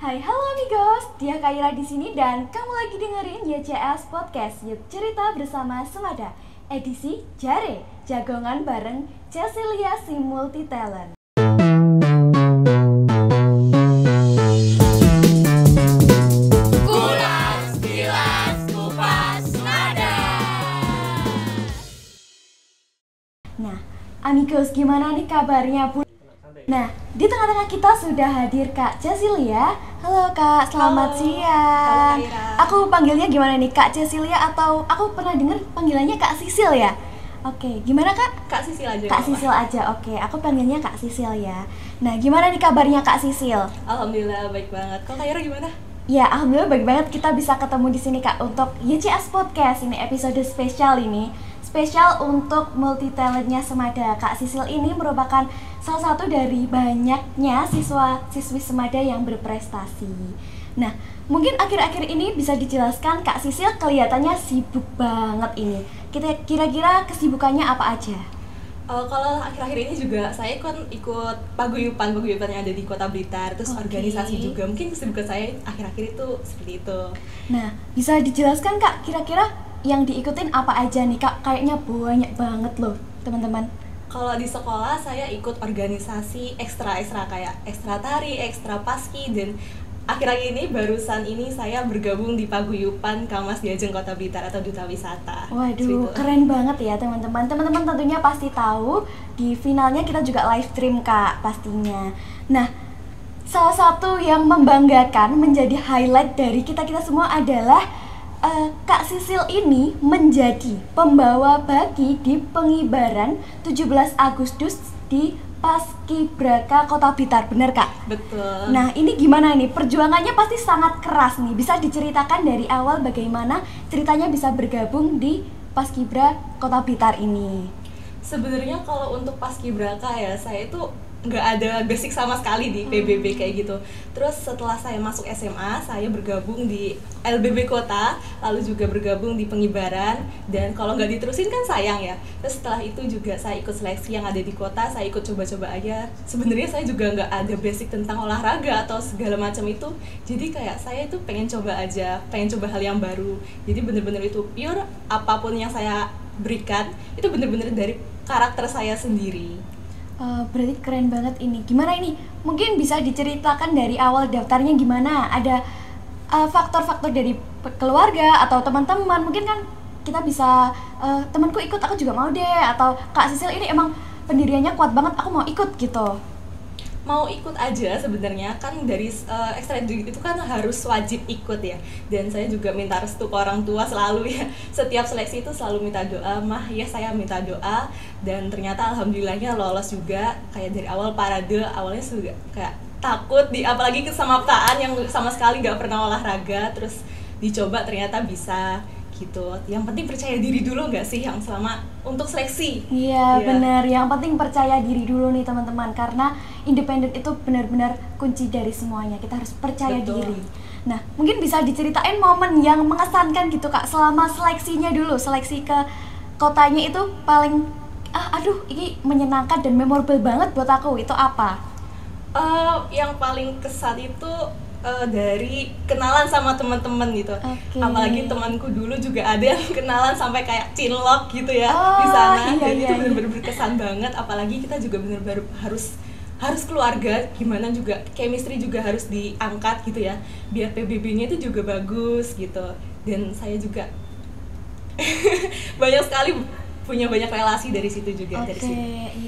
Hai, halo amigos, Dia Kaira di sini dan kamu lagi dengerin YCS Podcast Yuk Cerita Bersama Semada edisi Jare, jagongan bareng Cecilia si multi talent. Kulas, kilas, kupas, nada. Nah, amigos, gimana nih kabarnya? Nah, di tengah-tengah kita sudah hadir Kak Cecilia. Halo Kak, selamat siang. Halo, Kaira. Aku panggilnya gimana nih, Kak Cecilia atau aku pernah dengar panggilannya Kak Sisil ya? Oke, gimana Kak? Kak Sisil aja. Kak Sisil aja, oke. Aku panggilnya Kak Sisil ya. Nah, gimana nih kabarnya Kak Sisil? Alhamdulillah baik banget. Kalau Kaira gimana? Ya, alhamdulillah baik banget kita bisa ketemu di sini Kak untuk YCS Podcast ini episode spesial ini. Spesial untuk multi talentnya Semada. Kak Sisil ini merupakan salah satu dari banyaknya siswa-siswi Semada yang berprestasi. Nah, mungkin akhir-akhir ini bisa dijelaskan Kak Sisil kelihatannya sibuk banget ini. Kira-kira kesibukannya apa aja? Kalau akhir-akhir ini juga saya ikut paguyuban yang ada di Kota Blitar, terus Oke. organisasi juga. Mungkin kesibukan saya akhir-akhir itu seperti itu. Nah, bisa dijelaskan Kak, kira-kira yang diikutin apa aja nih Kak? Kayaknya banyak banget loh, teman-teman. Kalau di sekolah saya ikut organisasi ekstra kayak ekstra tari, ekstra paski, dan akhir-akhir ini barusan ini saya bergabung di paguyuban Kamas Diajeng Kota Blitar atau Duta Wisata. Waduh, Seperti itu. keren banget ya teman-teman. Teman-teman tentunya pasti tahu di finalnya kita juga live stream Kak pastinya. Nah, salah satu yang membanggakan menjadi highlight dari kita-kita semua adalah Kak Sisil ini menjadi pembawa baki di pengibaran 17 Agustus di Paskibraka Kota Blitar, bener Kak? Betul. Nah, ini gimana nih? Perjuangannya pasti sangat keras nih. Bisa diceritakan dari awal bagaimana ceritanya bisa bergabung di Paskibra Kota Blitar ini? Sebenarnya kalau untuk paskibraka ya, saya itu nggak ada basic sama sekali di PBB kayak gitu. Terus setelah saya masuk SMA, saya bergabung di LBB Kota, lalu juga bergabung di pengibaran, dan kalau nggak diterusin kan sayang ya. Terus setelah itu juga saya ikut seleksi yang ada di kota, saya ikut coba-coba aja. Sebenarnya saya juga nggak ada basic tentang olahraga atau segala macam itu, jadi kayak saya itu pengen coba aja, pengen coba hal yang baru. Jadi bener-bener itu pure, apapun yang saya berikan itu bener-bener dari karakter saya sendiri. Berarti keren banget ini. Gimana ini? Mungkin bisa diceritakan dari awal daftarnya gimana? Ada faktor-faktor dari keluarga atau teman-teman? Mungkin kan kita bisa temanku ikut, aku juga mau deh. Atau Kak Sisil ini emang pendiriannya kuat banget, aku mau ikut gitu. Mau ikut aja sebenarnya, kan dari ekstra itu kan harus wajib ikut ya, dan saya juga minta restu ke orang tua selalu ya. Setiap seleksi itu selalu minta doa, mah ya saya minta doa, dan ternyata alhamdulillahnya lolos juga. Kayak dari awal parade awalnya juga kayak takut apalagi kesamaptaan yang sama sekali nggak pernah olahraga, terus dicoba ternyata bisa gitu. Yang penting percaya diri dulu nggak sih yang selama untuk seleksi. Iya, Iya. bener. Yang penting percaya diri dulu nih teman-teman, karena independen itu benar-benar kunci dari semuanya. Kita harus percaya Betul. diri. Nah, mungkin bisa diceritain momen yang mengesankan gitu Kak selama seleksinya dulu, seleksi ke kotanya itu paling aduh ini menyenangkan dan memorable banget buat aku. Itu apa? Yang paling kesan itu dari kenalan sama teman-teman gitu. Oke. Apalagi temanku dulu juga ada yang kenalan sampai kayak cinlok gitu ya Oh, di sana. iya, Dan iya, itu iya. benar-benar berkesan banget. Apalagi kita juga benar-benar harus keluarga, gimana juga chemistry juga harus diangkat gitu ya. Biar PBB-nya itu juga bagus gitu. Dan saya juga banyak sekali punya banyak relasi dari situ juga. Dari Oke, situ.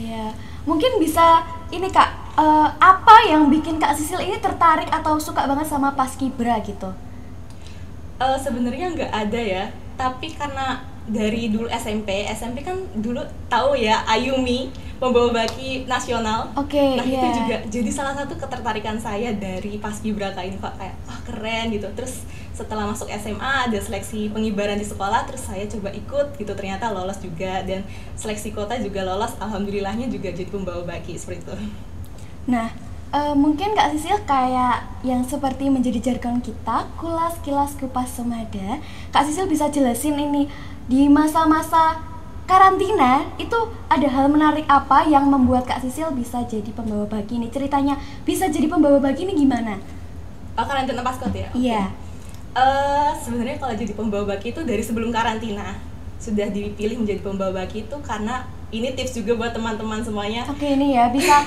iya. Mungkin bisa ini Kak, apa yang bikin Kak Sisil ini tertarik atau suka banget sama Paskibra gitu? Sebenarnya nggak ada ya, tapi karena dari dulu SMP kan dulu tahu ya Ayumi, pembawa baki nasional. Oke, Nah iya. itu juga jadi salah satu ketertarikan saya dari Paskibraka ini, Pak, kayak keren gitu. Terus setelah masuk SMA ada seleksi pengibaran di sekolah, terus saya coba ikut gitu, ternyata lolos juga, dan seleksi kota juga lolos, alhamdulillahnya juga jadi pembawa baki seperti itu. Nah, mungkin Kak Sisil kayak yang seperti menjadi jargon kita, kulas kilas kupas semada. Kak Sisil bisa jelasin ini di masa-masa karantina itu ada hal menarik apa yang membuat Kak Sisil bisa jadi pembawa baki ini? Ceritanya bisa jadi pembawa baki ini gimana? Karantina Paskot ya? Iya. Sebenarnya kalau jadi pembawa baki itu dari sebelum karantina sudah dipilih menjadi pembawa baki itu karena ini tips juga buat teman-teman semuanya. Oke, ini ya bisa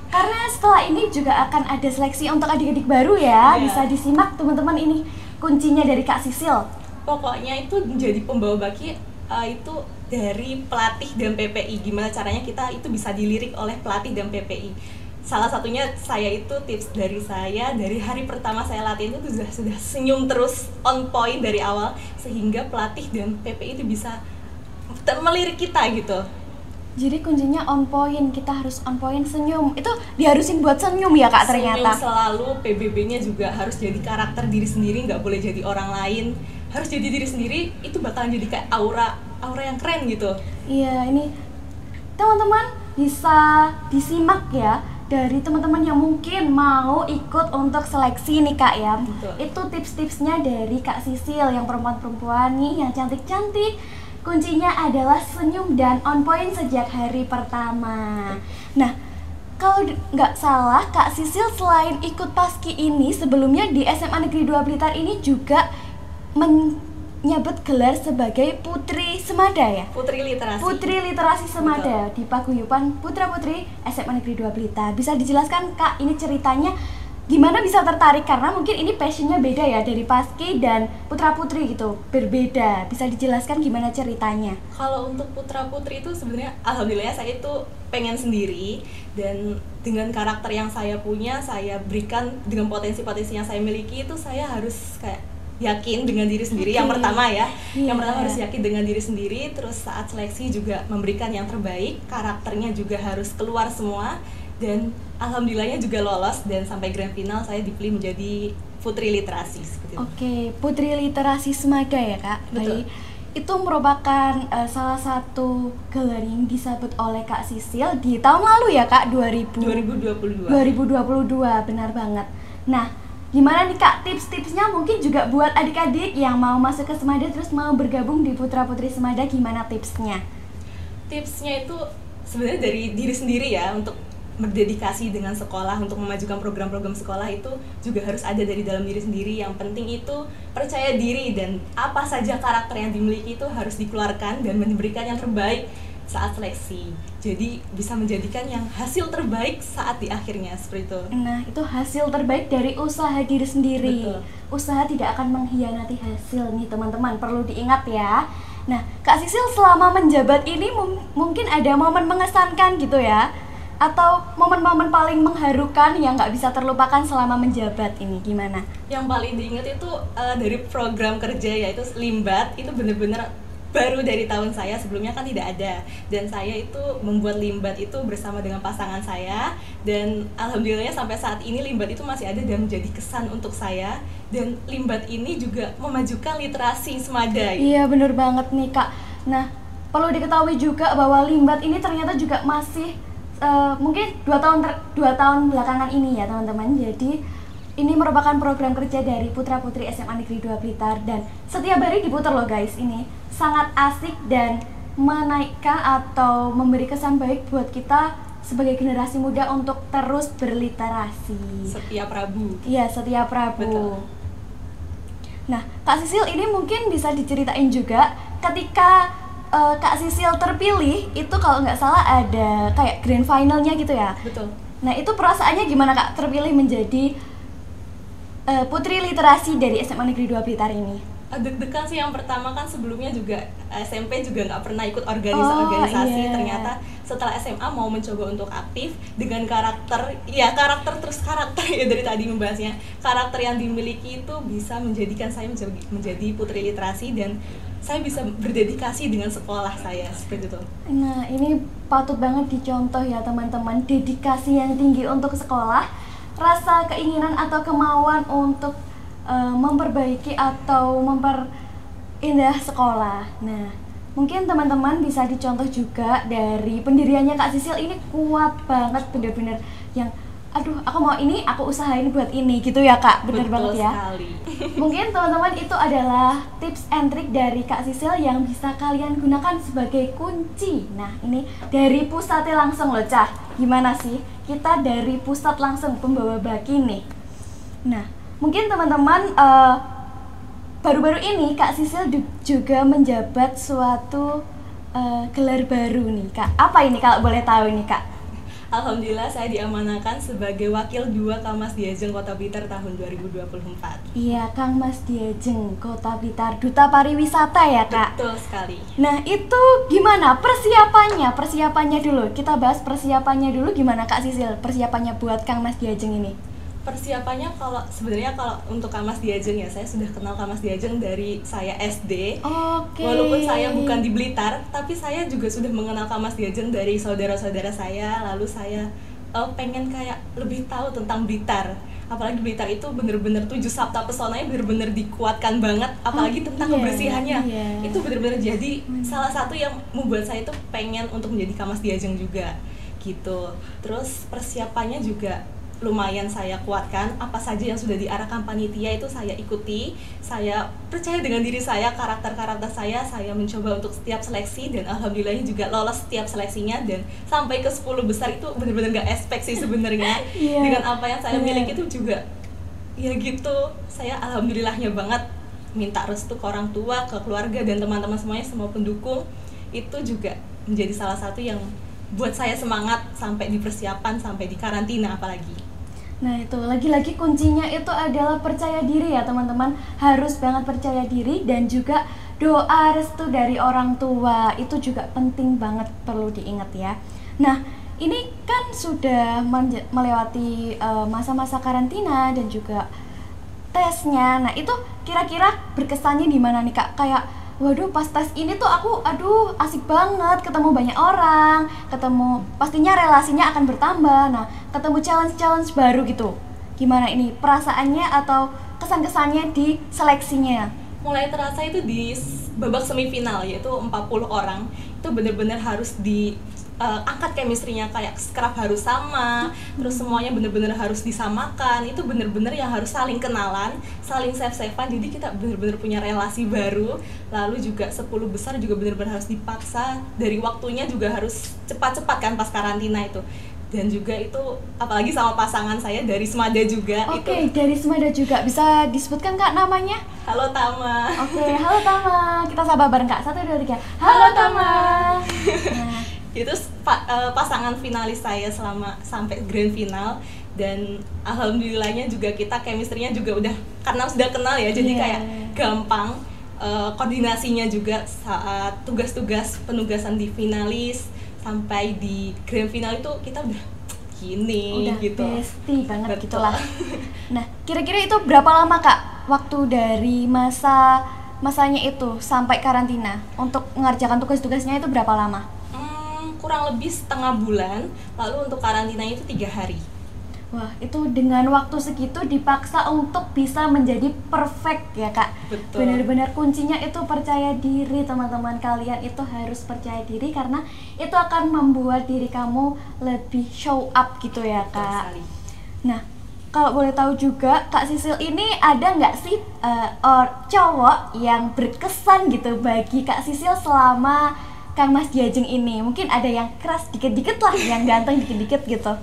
karena setelah ini juga akan ada seleksi untuk adik-adik baru ya. Bisa disimak teman-teman, ini kuncinya dari Kak Sisil. Pokoknya itu menjadi pembawa baki itu dari pelatih dan PPI. Gimana caranya kita itu bisa dilirik oleh pelatih dan PPI. Salah satunya saya itu tips dari saya, dari hari pertama saya latihan itu sudah senyum terus on point dari awal, sehingga pelatih dan PPI itu bisa melirik kita gitu. Jadi kuncinya on point, kita harus on point, senyum. Itu diharusin buat senyum ya Kak ternyata. Senyum selalu, PBB-nya juga harus jadi karakter diri sendiri, nggak boleh jadi orang lain. Harus jadi diri sendiri, itu bakalan jadi kayak aura yang keren gitu. Iya, ini teman-teman bisa disimak ya dari teman-teman yang mungkin mau ikut untuk seleksi nih Kak ya. Betul. Itu tips-tipsnya dari Kak Sisil yang perempuan-perempuan nih, yang cantik-cantik. Kuncinya adalah senyum dan on point sejak hari pertama. Nah, kalau nggak salah Kak Sisil selain ikut paski ini, sebelumnya di SMA Negeri 2 Blitar ini juga menyabet gelar sebagai Putri Semada ya? Putri Literasi Semada. Betul. Di Paguyuban Putra Putri SMA Negeri 2 Blitar. Bisa dijelaskan Kak, ini ceritanya gimana bisa tertarik, karena mungkin ini passionnya beda ya dari paski dan putra putri gitu, berbeda. Bisa dijelaskan gimana ceritanya? Kalau untuk putra putri itu sebenarnya alhamdulillah saya itu pengen sendiri, dan dengan karakter yang saya punya, saya berikan dengan potensi-potensi yang saya miliki itu, saya harus kayak yakin dengan diri sendiri. Yang pertama ya, yang pertama harus yakin dengan diri sendiri. Terus saat seleksi juga memberikan yang terbaik, karakternya juga harus keluar semua. Dan alhamdulillahnya juga lolos, dan sampai grand final saya dipilih menjadi Putri Literasi seperti itu. Oke, Putri Literasi Semada ya Kak. Betul. Itu merupakan salah satu gelar yang disabet oleh Kak Sisil di tahun lalu ya Kak, 2022. Benar banget. Nah, gimana nih Kak tips-tipsnya mungkin juga buat adik-adik yang mau masuk ke Semada terus mau bergabung di Putra Putri Semada, gimana tipsnya? Tipsnya itu sebenarnya dari diri sendiri ya, untuk berdedikasi dengan sekolah, untuk memajukan program-program sekolah itu juga harus ada dari dalam diri sendiri. Yang penting itu percaya diri, dan apa saja karakter yang dimiliki itu harus dikeluarkan dan memberikan yang terbaik saat seleksi. Jadi bisa menjadikan yang hasil terbaik saat di akhirnya, seperti itu. Nah, itu hasil terbaik dari usaha diri sendiri. Betul. Usaha tidak akan mengkhianati hasil nih teman-teman, perlu diingat ya. Nah, Kak Sisil selama menjabat ini mungkin ada momen mengesankan gitu ya, atau momen-momen paling mengharukan yang nggak bisa terlupakan selama menjabat ini, gimana? Yang paling diingat itu dari program kerja, yaitu Limbat. Itu benar-benar baru dari tahun saya, sebelumnya kan tidak ada. Dan saya itu membuat Limbat itu bersama dengan pasangan saya, dan alhamdulillahnya sampai saat ini Limbat itu masih ada dan menjadi kesan untuk saya. Dan Limbat ini juga memajukan literasi Semada. Iya, bener banget nih Kak. Nah, perlu diketahui juga bahwa Limbat ini ternyata juga masih mungkin 2 tahun belakangan ini ya teman-teman. Jadi ini merupakan program kerja dari Putra Putri SMA Negeri 2 Blitar, dan setiap hari diputar loh guys. Ini sangat asik dan menaikkan atau memberi kesan baik buat kita sebagai generasi muda untuk terus berliterasi. Setiap Rabu. Iya, setiap Rabu. Betul. Nah, Kak Sisil ini mungkin bisa diceritain juga ketika Kak Sisil terpilih itu, kalau nggak salah ada kayak grand finalnya gitu ya. Betul. Nah, itu perasaannya gimana Kak terpilih menjadi Putri Literasi dari SMA Negeri 2 Blitar ini? Deg-degan sih yang pertama, kan sebelumnya juga SMP juga nggak pernah ikut organisasi. Iya. Ternyata setelah SMA mau mencoba untuk aktif dengan karakter ya dari tadi membahasnya, karakter yang dimiliki itu bisa menjadikan saya menjadi Putri Literasi, dan saya bisa berdedikasi dengan sekolah saya, seperti itu. Nah, ini patut banget dicontoh ya teman-teman, dedikasi yang tinggi untuk sekolah, rasa keinginan atau kemauan untuk memperbaiki atau memperindah sekolah. Nah, mungkin teman-teman bisa dicontoh juga dari pendiriannya Kak Sisil, ini kuat banget, bener-bener yang aduh aku mau ini, aku usahain buat ini gitu ya Kak, bener banget ya. Sekali. Mungkin teman-teman itu adalah tips and trick dari Kak Sisil yang bisa kalian gunakan sebagai kunci. Nah, ini dari pusatnya langsung loh Cah, gimana sih? Kita dari pusat langsung pembawa baki nih. Nah, mungkin teman-teman baru-baru ini Kak Sisil juga menjabat suatu gelar baru nih Kak. Apa ini kalau boleh tahu nih Kak? Alhamdulillah saya diamanahkan sebagai Wakil 2 Kammas Diajeng Kota Blitar tahun 2024. Iya, Kang Mas Diajeng Kota Blitar, Duta Pariwisata ya Kak? Betul sekali. Nah itu gimana persiapannya? Persiapannya dulu, kita bahas persiapannya dulu gimana Kak Sisil? Persiapannya buat Kang Mas Diajeng ini? Persiapannya sebenarnya kalau untuk Kammas Diajeng ya, saya sudah kenal Kammas Diajeng dari saya SD. Oke. Walaupun saya bukan di Blitar, tapi saya juga sudah mengenal Kammas Diajeng dari saudara-saudara saya. Lalu saya pengen kayak lebih tahu tentang Blitar. Apalagi Blitar itu bener-bener 7 sabta pesonanya bener-bener dikuatkan banget. Apalagi tentang kebersihannya. Itu bener-bener jadi salah satu yang membuat saya itu pengen untuk menjadi Kammas Diajeng juga gitu. Terus persiapannya juga lumayan saya kuatkan. Apa saja yang sudah diarahkan panitia itu saya ikuti. Saya percaya dengan diri saya, karakter-karakter saya mencoba untuk setiap seleksi, dan alhamdulillahnya juga lolos setiap seleksinya, dan sampai ke 10 besar itu benar-benar gak expect sih sebenarnya. Dengan apa yang saya miliki itu juga ya gitu. Saya alhamdulillahnya banget, minta restu ke orang tua, ke keluarga, dan teman-teman semuanya, semua pendukung. Itu juga menjadi salah satu yang buat saya semangat sampai di persiapan, sampai di karantina apalagi. Nah itu, lagi-lagi kuncinya itu adalah percaya diri ya teman-teman. Harus banget percaya diri, dan juga doa restu dari orang tua itu juga penting banget, perlu diingat ya. Nah ini kan sudah melewati masa-masa karantina dan juga tesnya. Nah itu kira-kira berkesannya di mana nih Kak? Kayak waduh, pas tes ini tuh aku asik banget, ketemu banyak orang, pastinya relasinya akan bertambah. Nah ketemu challenge baru gitu. Gimana ini perasaannya atau kesan-kesannya di seleksinya? Mulai terasa itu di babak semifinal, yaitu 40 orang. Itu benar-benar harus angkat chemistry-nya, kayak scrap harus sama, terus semuanya benar-benar harus disamakan. Itu benar-benar yang harus saling kenalan, saling save-savean. Jadi kita benar-benar punya relasi baru. Lalu juga 10 besar juga benar-benar harus dipaksa, dari waktunya juga harus cepat-cepat kan pas karantina itu. Dan juga itu apalagi sama pasangan saya dari Semada juga. Oke, dari Semada juga. Bisa disebutkan Kak namanya? Halo Tama. Oke, halo Tama. Kita sabar bareng Kak. 1, 2, 3. Halo Tama. Nah, itu pasangan finalis saya sampai grand final, dan alhamdulillahnya juga kita chemistry-nya juga udah, karena sudah kenal ya, jadi kayak gampang koordinasinya juga saat tugas-tugas penugasan di finalis sampai di grand final itu kita udah gini udah gitu. Bestie banget. Betul. Gitulah. Nah, kira-kira itu berapa lama Kak waktu dari masanya itu sampai karantina untuk mengerjakan tugas-tugasnya itu berapa lama? Kurang lebih setengah bulan. Lalu untuk karantinanya itu 3 hari. Wah, itu dengan waktu segitu dipaksa untuk bisa menjadi perfect ya Kak. Betul. Benar-benar kuncinya itu percaya diri teman-teman. Kalian itu harus percaya diri, karena itu akan membuat diri kamu lebih show up gitu ya Kak. Betul sekali. Nah, kalau boleh tahu juga Kak Sisil ini ada nggak sih cowok yang berkesan gitu bagi Kak Sisil selama Kang Mas Diajeng ini? Mungkin ada yang keras dikit-dikit lah, yang ganteng dikit-dikit gitu.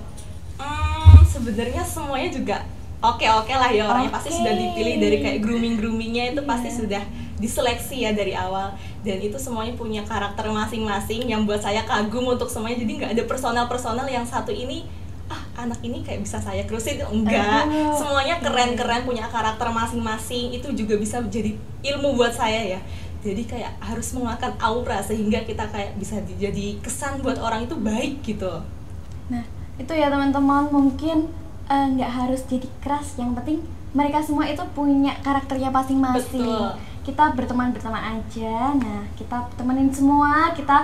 Sebenarnya semuanya juga oke lah ya, orangnya pasti sudah dipilih dari kayak groomingnya itu pasti sudah diseleksi ya dari awal, dan itu semuanya punya karakter masing-masing yang buat saya kagum untuk semuanya. Jadi nggak ada personal yang satu ini anak ini kayak bisa saya kerusin, enggak. Semuanya keren-keren, punya karakter masing-masing. Itu juga bisa menjadi ilmu buat saya ya. Jadi kayak harus mengeluarkan aura sehingga kita kayak bisa jadi kesan buat orang itu baik gitu. Nah itu ya teman-teman, mungkin nggak harus jadi keras, yang penting mereka semua itu punya karakternya masing-masing. Betul. Kita berteman aja. Nah kita temenin semua, kita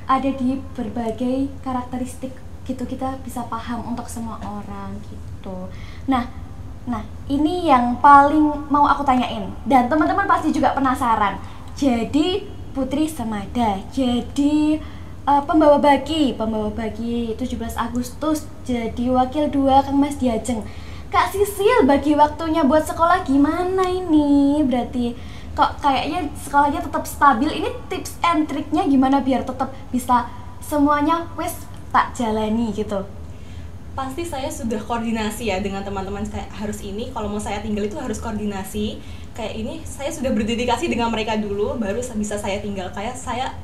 ada di berbagai karakteristik gitu, kita bisa paham untuk semua orang gitu. Nah ini yang paling mau aku tanyain, dan teman-teman pasti juga penasaran. Jadi Putri Semada, jadi pembawa baki 17 Agustus, jadi wakil 2 Kang Mas Diajeng. Kak Sisil bagi waktunya buat sekolah gimana ini? Berarti kok kayaknya sekolahnya tetap stabil. Ini tips and triknya gimana biar tetap bisa semuanya wes tak jalani gitu? pasti saya sudah koordinasi ya dengan teman-teman, kayak harus ini, kalau mau saya tinggal itu harus koordinasi kayak ini, saya sudah berdedikasi dengan mereka dulu baru bisa saya tinggal. Kayak saya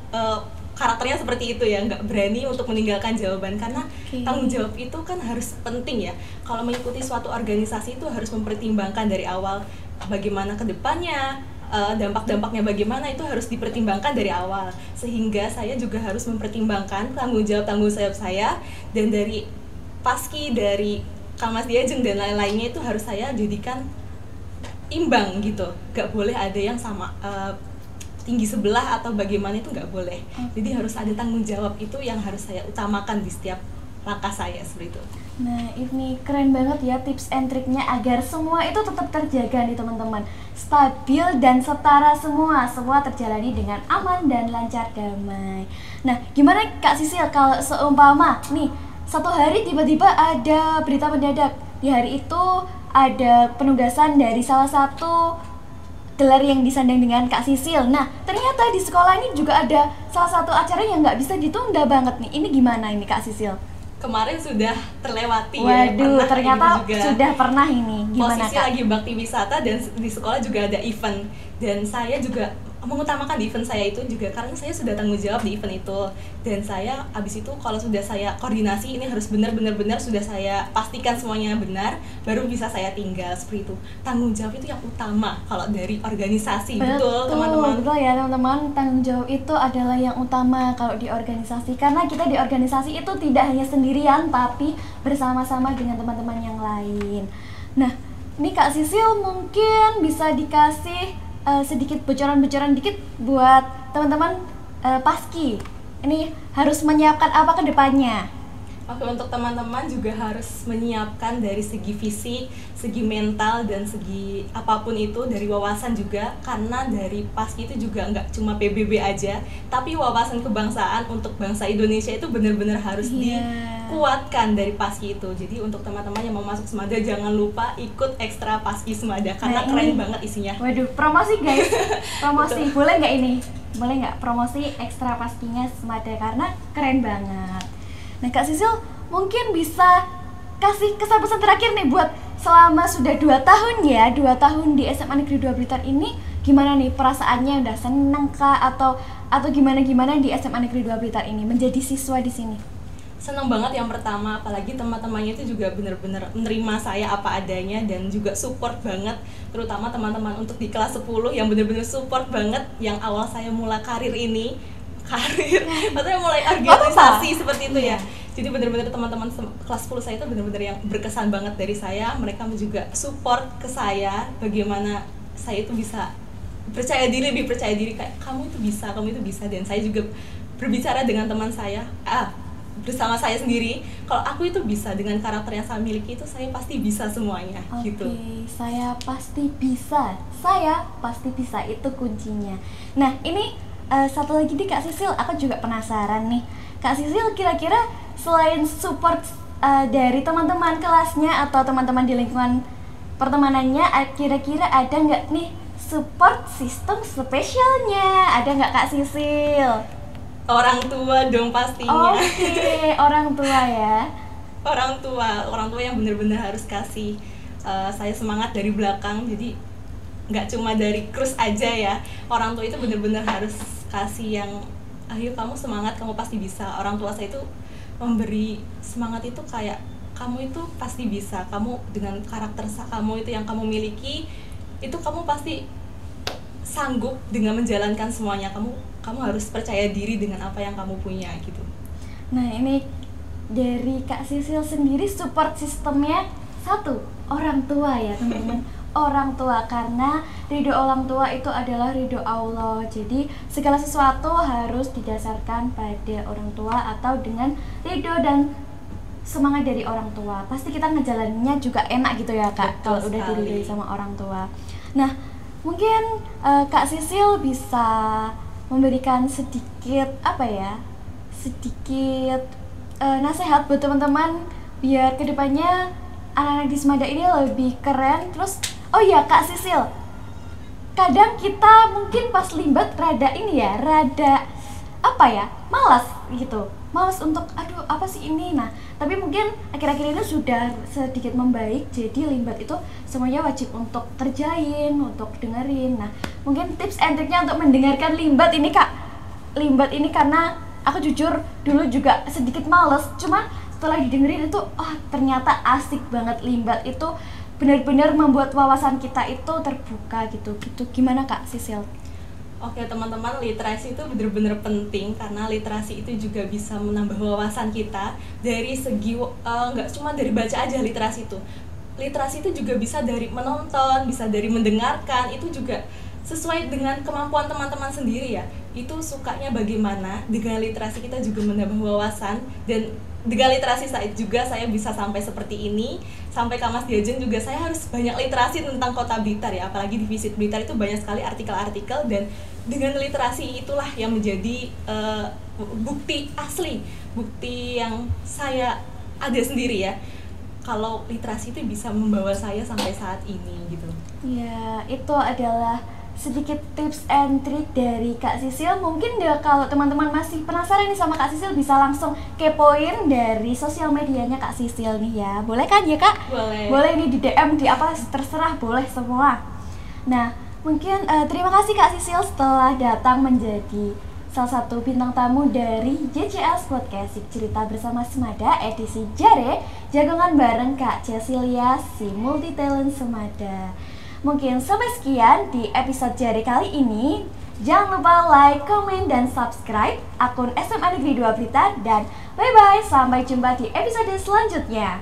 karakternya seperti itu ya, nggak berani untuk meninggalkan jawaban, karena tanggung jawab itu kan harus penting ya. Kalau mengikuti suatu organisasi itu harus mempertimbangkan dari awal bagaimana kedepannya, dampak-dampaknya bagaimana, itu harus dipertimbangkan dari awal. Sehingga saya juga harus mempertimbangkan tanggung jawab saya, dan dari paski, dari Kamas Diajeng dan lain-lainnya itu harus saya jadikan imbang gitu. Gak boleh ada yang sama tinggi sebelah atau bagaimana, itu nggak boleh. Jadi harus ada tanggung jawab, itu yang harus saya utamakan di setiap langkah saya seperti itu. Nah ini keren banget ya tips and triknya agar semua itu tetap terjaga nih teman-teman, stabil dan setara, semua terjalani dengan aman dan lancar damai. Nah gimana Kak Sisil kalau seumpama nih satu hari tiba-tiba ada berita mendadak, di hari itu ada penugasan dari salah satu gelar yang disandang dengan Kak Sisil. Nah ternyata di sekolah ini juga ada salah satu acara yang nggak bisa ditunda banget nih. Ini gimana ini Kak Sisil? Kemarin sudah terlewati. Waduh, ya, ternyata sudah pernah ini. Gimana posisi Kak? Lagi bakti wisata dan di sekolah juga ada event, dan saya juga mengutamakan di event saya itu juga karena saya sudah tanggung jawab di event itu. Dan saya abis itu kalau sudah saya koordinasi, ini harus benar sudah saya pastikan semuanya benar, baru bisa saya tinggal seperti itu. Tanggung jawab itu yang utama kalau dari organisasi. Betul teman-teman. Betul ya teman-teman, tanggung jawab itu adalah yang utama kalau di organisasi, karena kita di organisasi itu tidak hanya sendirian tapi bersama-sama dengan teman-teman yang lain. Nah ini Kak Sisil mungkin bisa dikasih sedikit bocoran-bocoran dikit buat teman-teman paski ini harus menyiapkan apa ke depannya. Oke, untuk teman-teman juga harus menyiapkan dari segi fisik, segi mental, dan segi apapun itu, dari wawasan juga, karena dari paski itu juga nggak cuma PBB aja, tapi wawasan kebangsaan untuk bangsa Indonesia itu benar-benar harus dikuatkan dari paski itu. Jadi untuk teman-teman yang mau masuk Semada, jangan lupa ikut ekstra paski Semada, karena keren banget isinya. Waduh, promosi guys, promosi boleh nggak ini? Boleh nggak promosi ekstra paskinya Semada, karena keren banget. Nah Kak Sisil mungkin bisa kasih kesan-pesan terakhir nih buat selama sudah 2 tahun ya, 2 tahun di SMA Negeri 2 Blitar ini, gimana nih perasaannya, udah seneng kah atau gimana di SMA Negeri 2 Blitar ini menjadi siswa di sini? Seneng banget yang pertama, apalagi teman-temannya itu juga benar-benar menerima saya apa adanya dan juga support banget, terutama teman-teman untuk di kelas 10 yang benar-benar support banget, yang awal saya mulai karir maksudnya mulai organisasi seperti itu ya. Jadi benar-benar teman-teman kelas 10 saya itu benar-benar yang berkesan banget dari saya. Mereka juga support ke saya bagaimana saya itu bisa lebih percaya diri, kayak kamu itu bisa. Dan saya juga berbicara dengan teman saya bersama saya sendiri, kalau aku itu bisa, dengan karakter yang saya miliki itu saya pasti bisa semuanya. Gitu. Saya pasti bisa, itu kuncinya. Nah ini satu lagi nih Kak Sisil, aku juga penasaran nih Kak Sisil, kira-kira selain support dari teman-teman kelasnya atau teman-teman di lingkungan pertemanannya, kira-kira ada nggak nih support sistem spesialnya? Ada nggak Kak Sisil? Orang tua dong pastinya. Oke, orang tua ya. Orang tua yang benar-benar harus kasih saya semangat dari belakang. Jadi nggak cuma dari krus aja ya, orang tua itu benar-benar harus kasih yang ayo kamu semangat, kamu pasti bisa. Orang tua saya itu memberi semangat itu kayak kamu itu pasti bisa, kamu dengan karakter kamu itu yang kamu miliki itu kamu pasti sanggup dengan menjalankan semuanya. Kamu harus percaya diri dengan apa yang kamu punya gitu. Nah ini dari Kak Sisil sendiri support sistemnya satu, orang tua ya teman-teman. Orang tua, karena ridho orang tua itu adalah ridho Allah. Jadi segala sesuatu harus didasarkan pada orang tua atau dengan ridho dan semangat dari orang tua. Pasti kita ngejalaninnya juga enak gitu ya Kak, kalau udah diridhoi sama orang tua. Nah mungkin Kak Sisil bisa memberikan sedikit nasihat buat teman-teman biar kedepannya anak-anak di Semada ini lebih keren. Terus oh ya Kak Sisil, kadang kita mungkin pas limbat rada apa ya, malas gitu, malas untuk aduh apa sih ini. Nah tapi mungkin akhir-akhir ini sudah sedikit membaik, jadi Limbat itu semuanya wajib untuk kerjain, untuk dengerin. Nah mungkin tips and triknya untuk mendengarkan Limbat ini Kak, Limbat ini karena aku jujur dulu juga sedikit males, cuma setelah didengerin itu ternyata asik banget. Limbat itu benar-benar membuat wawasan kita itu terbuka gitu. Gimana Kak Sisil? Oke teman-teman, literasi itu benar-benar penting karena literasi itu juga bisa menambah wawasan kita dari segi nggak cuma dari baca aja. Literasi itu juga bisa dari menonton, bisa dari mendengarkan, itu juga sesuai dengan kemampuan teman-teman sendiri ya. Itu sukanya bagaimana. Dengan literasi kita juga menambah wawasan, dan dengan literasi saya bisa sampai seperti ini, sampai ke Mas Diajeng juga saya harus banyak literasi tentang Kota Blitar ya, apalagi di Visit Blitar itu banyak sekali artikel-artikel, dan dengan literasi itulah yang menjadi bukti asli, bukti yang saya ada sendiri ya, kalau literasi itu bisa membawa saya sampai saat ini gitu. Ya, itu adalah sedikit tips and trick dari Kak Sisil. Mungkin kalau teman-teman masih penasaran nih sama Kak Sisil, bisa langsung kepoin dari sosial medianya Kak Sisil nih ya. Boleh kan ya Kak? Boleh. Boleh nih di DM, di apa terserah, boleh semua. Nah, mungkin terima kasih Kak Sisil setelah datang menjadi salah satu bintang tamu dari JCS Podcast Cerita Bersama Semada edisi Jare, jagongan bareng Kak Cecilia, si multi talent Semada. Mungkin sampai sekian di episode Jare kali ini. Jangan lupa like, komen, dan subscribe akun SMA Negeri 2 Blitar. Dan bye-bye, sampai jumpa di episode selanjutnya.